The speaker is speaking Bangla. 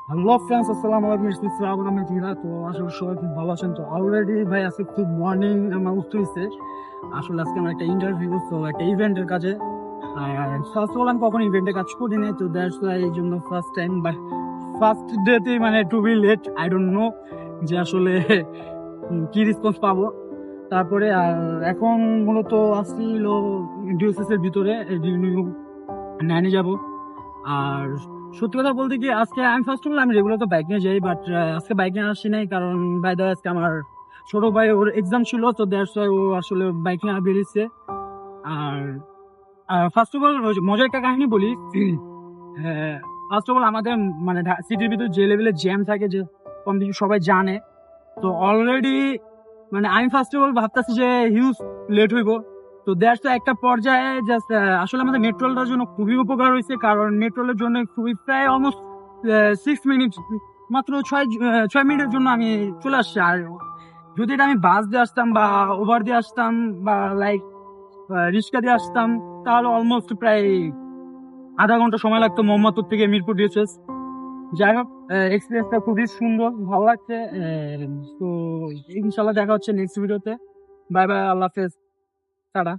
হ্যালো ফ্রেন্ডস, আসসালামু আলাইকুম। শ্রাবণ আমি জিনা। তো আসলে সবাই খুব ভালো আছেন। তো অলরেডি ভাই আজকে খুব মর্নিং আমার উঠতে হয়েছে। আসলে আজকে আমার একটা ইন্টারভিউ, তো একটা ইভেন্টের কাজে। আর ফার্স্ট অফ অল আমি কখন ইভেন্টে কাজ করি নাই, তো দ্যাটস ওয়াই এই জন্য ফার্স্ট টাইম, বাট ফার্স্ট ডেতেই মানে to be late, I don't know যে আসলে কি রেসপন্স পাবো। তারপরে আর এখন মূলত আসছিল ডিওসিস এর ভিতরে নাইনে যাব। আর সত্যি কথা বলতে কি, আজকে আমি ফার্স্ট অফ অল আমি রেগুলার তো বাইক নিয়ে যাই, বাট আজকে বাইক নিয়ে আসি নাই, কারণ বাই দ্য আজকে আমার ছোট ভাই ওর এক্সাম ছিল, তো দ্যাটস ওয়াই ও আসলে বাইক নিয়ে বেরিয়েছে। আর ফার্স্ট অফ অল মজার একটা কাহিনী বলি। ফার্স্ট অফ অল আমাদের মানে সিটির ভিতরে যে লেভেলের জ্যাম থাকে, যে কম বেশি সবাই জানে। তো অলরেডি মানে আমি ফার্স্ট অফ অল ভাবতেছি যে হিউজ লেট হইব। তো দ্যাটস একটা পর্যায়ে জাস্ট আসলে আমাদের মেট্রোলটার জন্য খুবই উপকার হয়েছে, কারণ মেট্রোলের জন্য খুবই প্রায় অলমোস্ট 6 মিনিট, মাত্র 6 মিনিটের জন্য আমি চলে আসছি। আর যদি এটা আমি বাস দিয়ে আসতাম বা ওভার দিয়ে আসতাম বা লাইক রিক্সা দিয়ে আসতাম, তাহলে অলমোস্ট প্রায় আধা ঘন্টা সময় লাগতো মোহাম্মদপুর থেকে মিরপুর ডিএসএস। যাই হোক, এক্সপিরিয়েন্সটা খুবই সুন্দর, ভালো লাগছে। তো ইনশাল্লাহ দেখা হচ্ছে নেক্সট ভিডিওতে। বাই বাই, আল্লাহ হাফেজ, টাটা।